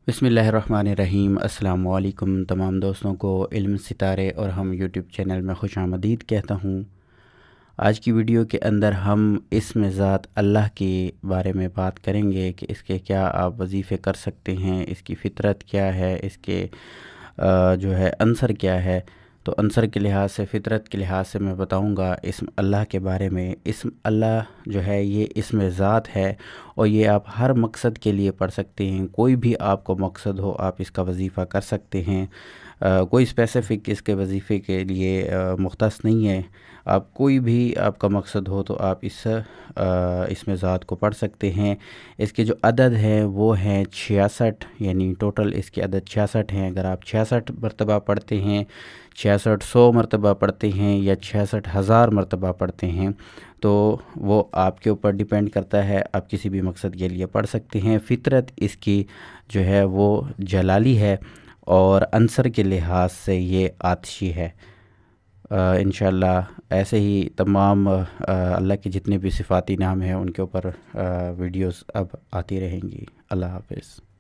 बिस्मिल्लाहिर्रहमानिर्रहीम। अस्सलाम वालेकुम तमाम दोस्तों को इल्म सितारे और हम यूट्यूब चैनल में खुश आमदीद कहता हूँ। आज की वीडियो के अंदर हम इसम ज़ात अल्लाह के बारे में बात करेंगे कि इसके क्या आप वजीफ़े कर सकते हैं, इसकी फ़ितरत क्या है, इसके जो है अंसर क्या है। तो अंसर के लिहाज से, फ़ितरत के लिहाज से मैं बताऊंगा इसम अल्लाह के बारे में। इसम अल्लाह जो है ये इसम ज़ात है और ये आप हर मकसद के लिए पढ़ सकते हैं। कोई भी आपको मकसद हो आप इसका वजीफ़ा कर सकते हैं। कोई स्पेसिफ़िक इसके वजीफ़े के लिए मुख्तस नहीं है। आप कोई भी आपका मकसद हो तो आप इसमें ज़ात को पढ़ सकते हैं। इसके जो अदद हैं वो हैं 66, यानी टोटल इसके अदद 66 हैं। अगर आप 66 मरतबा पढ़ते हैं, 6600 मरतबा पढ़ते हैं या 66,000 मरतबा पढ़ते हैं तो वो आपके ऊपर डिपेंड करता है। आप किसी भी मकसद के लिए पढ़ सकते हैं। फ़ितरत इसकी जो है वो जलाली है और अंसर के लिहाज से ये आतिशी है। इंशाअल्लाह ऐसे ही तमाम अल्लाह के जितने भी सिफ़ाती नाम हैं उनके ऊपर वीडियोस अब आती रहेंगी। अल्लाह हाफ़िज़।